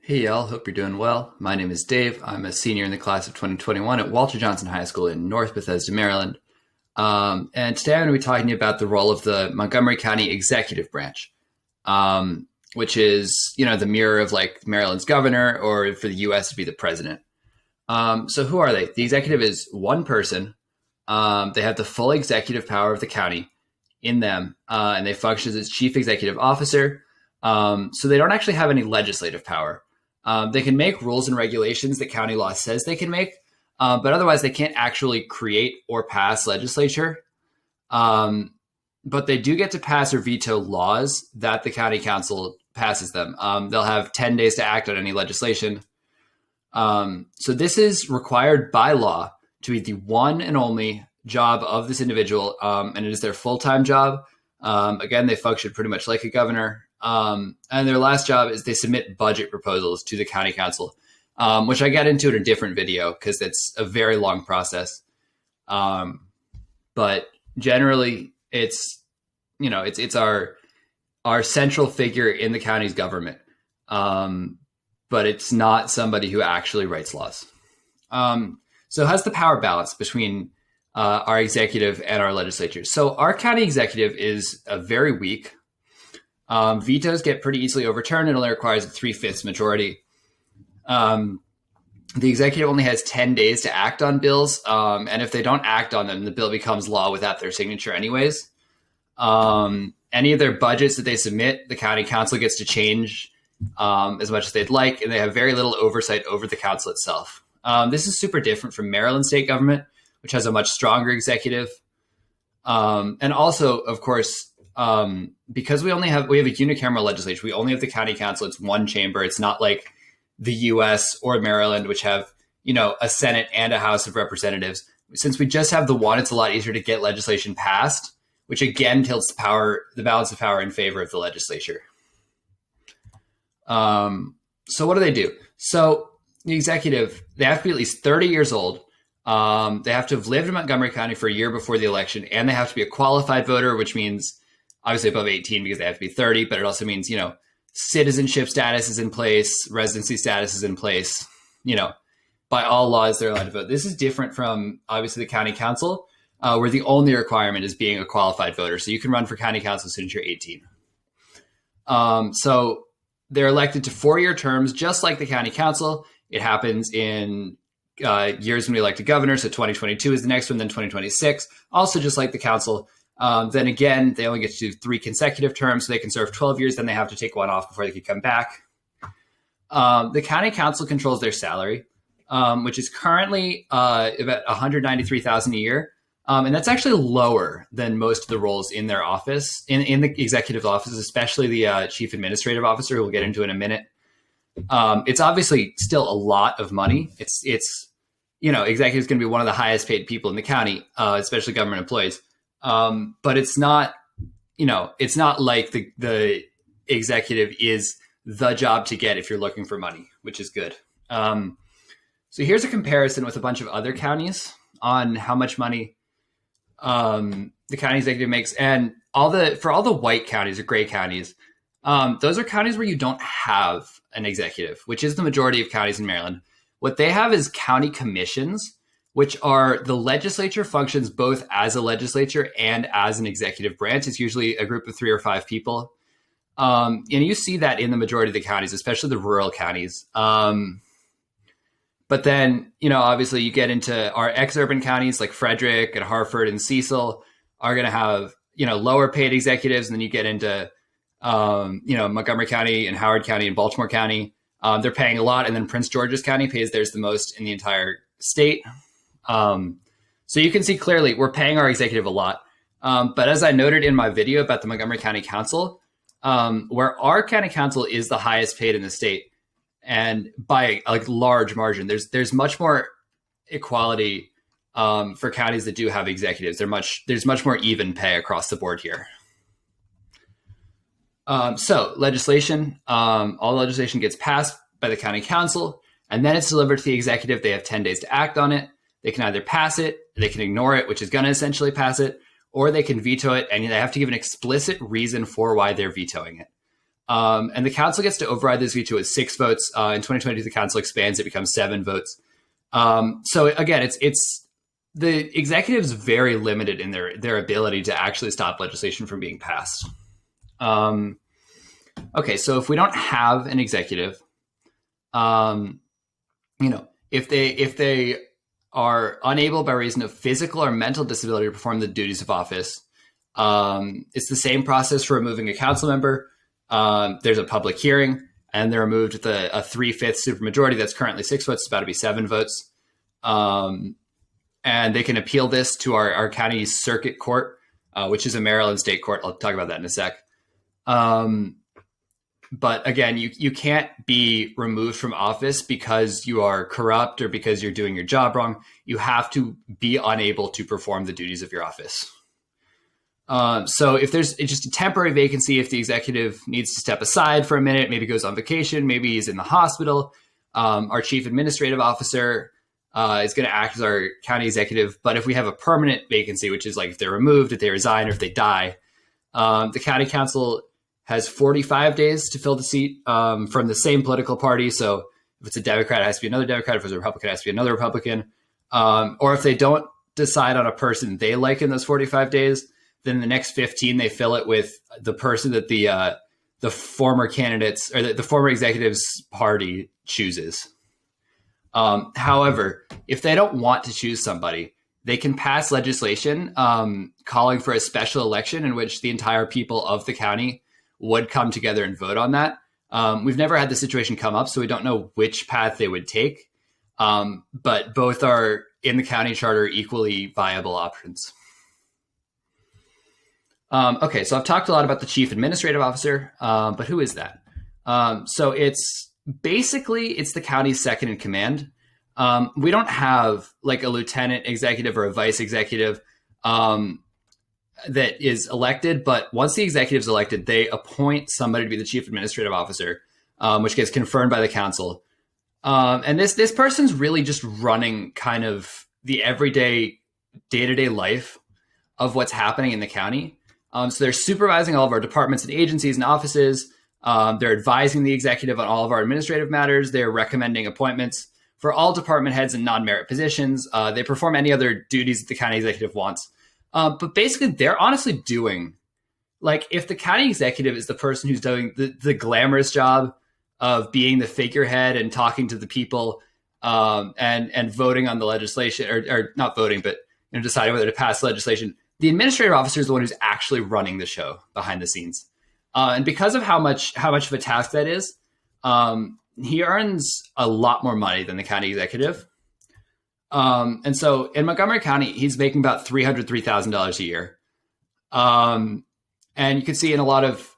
Hey y'all, hope you're doing well. My name is Dave. I'm a senior in the class of 2021 at Walter Johnson High School in North Bethesda, Maryland. And today I'm going to be talking to you about the role of the Montgomery County Executive Branch, which is, the mirror of like Maryland's governor, or for the U.S. to be the president. So who are they? The executive is one person. They have the full executive power of the county in them, and they function as its chief executive officer. So they don't actually have any legislative power. They can make rules and regulations that county law says they can make, but otherwise they can't actually create or pass legislature. But they do get to pass or veto laws that the county council passes them. They'll have 10 days to act on any legislation. So this is required by law to be the one and only job of this individual, and it is their full-time job. Again, they function pretty much like a governor. And their last job is they submit budget proposals to the county council, which I get into in a different video because it's a very long process. But generally it's our central figure in the county's government. But it's not somebody who actually writes laws. So how's the power balance between our executive and our legislature? So our county executive is very weak. Vetoes get pretty easily overturned. It only requires a 3/5 majority. The executive only has 10 days to act on bills. And if they don't act on them, the bill becomes law without their signature anyways. Any of their budgets that they submit, the county council gets to change as much as they'd like, and they have very little oversight over the council itself. This is super different from Maryland state government, which has a much stronger executive. And also, of course, because we have a unicameral legislature, we only have the county council. It's one chamber. It's not like the US or Maryland, which have, a Senate and a House of Representatives. Since we just have the one, it's a lot easier to get legislation passed, which again tilts the balance of power in favor of the legislature. So what do? So the executive, they have to be at least 30 years old. They have to have lived in Montgomery County for a year before the election, and they have to be a qualified voter, which means obviously above 18 because they have to be 30, but it also means, citizenship status is in place, residency status is in place, by all laws, they're allowed to vote. This is different from obviously the county council, where the only requirement is being a qualified voter. So you can run for county council as soon as you're 18. So they're elected to 4-year terms, just like the county council. It happens in years when we elect a governor. So 2022 is the next one, then 2026, also just like the council. Then again, they only get to do 3 consecutive terms, so they can serve 12 years. Then they have to take one off before they can come back. The county council controls their salary, which is currently about $193,000 a year. And that's actually lower than most of the roles in their office, in the executive office, especially the chief administrative officer, who we'll get into in a minute. It's obviously still a lot of money. It's executive is going to be one of the highest paid people in the county, especially government employees. But it's not like the executive is the job to get if you're looking for money, which is good. So here's a comparison with a bunch of other counties on how much money the county executive makes. And for all the white counties or gray counties, those are counties where you don't have an executive, which is the majority of counties in Maryland. What they have is county commissions, which are the legislature functions both as a legislature and as an executive branch. It's usually a group of 3 or 5 people. And you see that in the majority of the counties, especially the rural counties. But then, obviously you get into our ex-urban counties like Frederick and Hartford and Cecil are going to have, lower paid executives. And then you get into, Montgomery County and Howard County and Baltimore County. They're paying a lot. And then Prince George's County pays theirs the most in the entire state. So you can see clearly we're paying our executive a lot. But as I noted in my video about the Montgomery County Council, where our county council is the highest paid in the state, and by a large margin, there's much more equality for counties that do have executives. There's much more even pay across the board here. So legislation, all legislation gets passed by the county council, and then it's delivered to the executive. They have 10 days to act on it. They can either pass it, they can ignore it, which is going to essentially pass it, or they can veto it, and they have to give an explicit reason for why they're vetoing it. And the council gets to override this veto with 6 votes. In 2022, the council expands; it becomes 7 votes. So again, it's the executive's very limited in their ability to actually stop legislation from being passed. Okay, so if we don't have an executive, if they are unable by reason of physical or mental disability to perform the duties of office, it's the same process for removing a council member. There's a public hearing, and they're removed with a 3/5 supermajority. That's currently 6 votes. It's about to be 7 votes. And they can appeal this to our county circuit court, which is a Maryland state court. I'll talk about that in a sec. But again, you can't be removed from office because you are corrupt or because you're doing your job wrong. You have to be unable to perform the duties of your office. So if there's just a temporary vacancy, if the executive needs to step aside for a minute, maybe goes on vacation, maybe he's in the hospital, our chief administrative officer is going to act as our county executive. But if we have a permanent vacancy, which is like if they're removed, if they resign, or if they die, the county council has 45 days to fill the seat from the same political party. So if it's a Democrat, it has to be another Democrat. If it's a Republican, it has to be another Republican. Or if they don't decide on a person they like in those 45 days, then the next 15, they fill it with the person that the former candidates or the former executive's party chooses. However, if they don't want to choose somebody, they can pass legislation calling for a special election in which the entire people of the county would come together and vote on that. We've never had the situation come up, so we don't know which path they would take. But both are in the county charter equally viable options. Okay, so I've talked a lot about the chief administrative officer, but who is that? So it's the county's second in command. We don't have like a lieutenant executive or a vice executive that is elected, but once the executive is elected, they appoint somebody to be the chief administrative officer, which gets confirmed by the council. And this person's really just running kind of the everyday day-to-day life of what's happening in the county. So they're supervising all of our departments and agencies and offices. They're advising the executive on all of our administrative matters. They're recommending appointments for all department heads and non-merit positions. They perform any other duties that the county executive wants. But basically, they're honestly doing, like, if the county executive is the person who's doing the glamorous job of being the figurehead and talking to the people and voting on the legislation, or not voting, but deciding whether to pass legislation, the administrative officer is the one who's actually running the show behind the scenes. And because of how much of a task that is, he earns a lot more money than the county executive. And so in Montgomery County, he's making about $303,000 a year. And you can see in a lot of,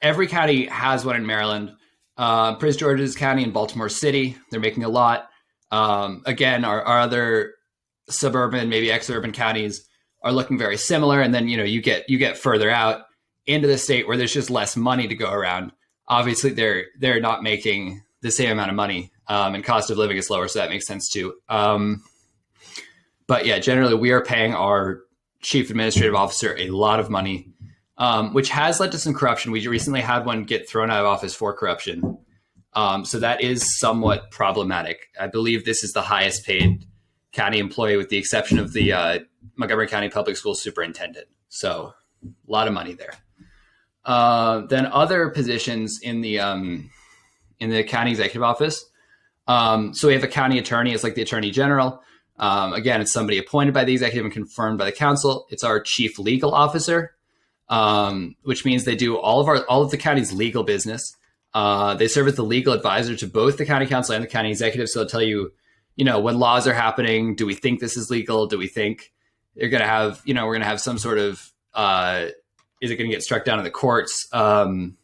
every county has one in Maryland. Prince George's County and Baltimore City, they're making a lot. Again, our other suburban, maybe ex-urban counties are looking very similar. And then, you get further out into the state where there's just less money to go around. Obviously, they're not making the same amount of money, and cost of living is lower, so that makes sense too. But yeah, generally, we are paying our chief administrative officer a lot of money, which has led to some corruption. We recently had one get thrown out of office for corruption. So that is somewhat problematic. I believe this is the highest paid county employee with the exception of the Montgomery County Public Schools superintendent. So a lot of money there. Then other positions in the county executive office. So we have a county attorney. It's like the attorney general. Again, it's somebody appointed by the executive and confirmed by the council. It's our chief legal officer, which means they do all of the county's legal business. They serve as the legal advisor to both the county council and the county executive. So they'll tell you, when laws are happening, do we think this is legal? Do we think they're going to have, we're going to have some sort of, is it going to get struck down in the courts? And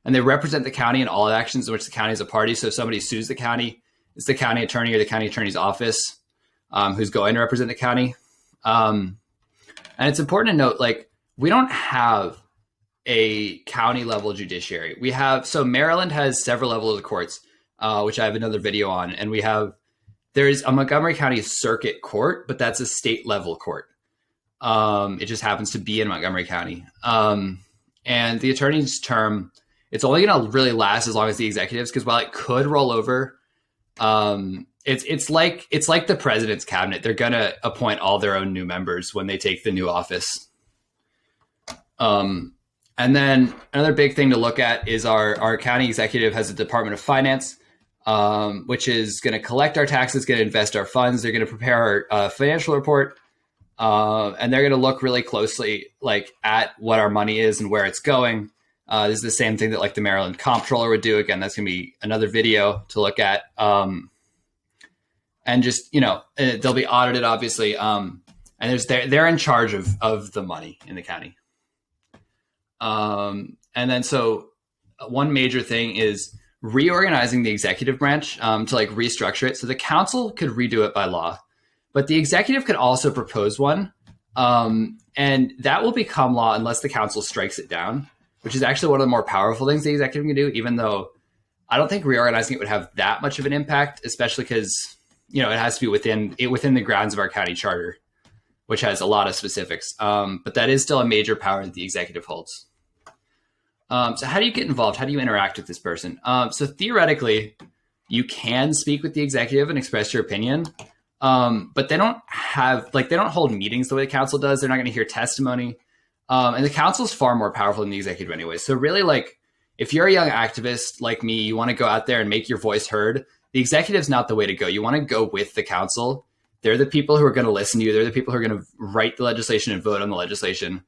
they represent the county in all actions in which the county is a party. So if somebody sues the county, it's the county attorney or the county attorney's office who's going to represent the county. And it's important to note, we don't have a county level judiciary. So Maryland has several levels of courts, which I have another video on. And there's a Montgomery County Circuit Court, but that's a state level court. It just happens to be in Montgomery County. And the attorney's term it's only going to really last as long as the executives, because while it could roll over, it's like the president's cabinet. They're going to appoint all their own new members when they take the new office. And then another big thing to look at is our county executive has a Department of Finance, which is going to collect our taxes, going to invest our funds. They're going to prepare our financial report, and they're going to look really closely like at what our money is and where it's going. This is the same thing that like the Maryland comptroller would do. Again, that's going to be another video to look at. And just, they'll be audited, obviously. And they're in charge of the money in the county. And then so one major thing is reorganizing the executive branch to like restructure it. So the council could redo it by law, but the executive could also propose one. And that will become law unless the council strikes it down, which is actually one of the more powerful things the executive can do, even though I don't think reorganizing it would have that much of an impact, especially because, it has to be within the grounds of our county charter, which has a lot of specifics. But that is still a major power that the executive holds. So how do you get involved? How do you interact with this person? So theoretically, you can speak with the executive and express your opinion, but they don't hold meetings the way the council does. They're not going to hear testimony. And the council is far more powerful than the executive anyway. So really, like, if you're a young activist like me, you want to go out there and make your voice heard, the executive's not the way to go. You want to go with the council. They're the people who are going to listen to you. They're the people who are going to write the legislation and vote on the legislation.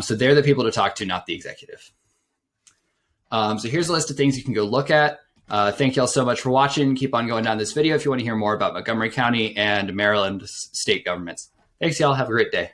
So they're the people to talk to, not the executive. So here's a list of things you can go look at. Thank you all so much for watching. Keep on going down this video if you want to hear more about Montgomery County and Maryland state governments. Thanks, y'all. Have a great day.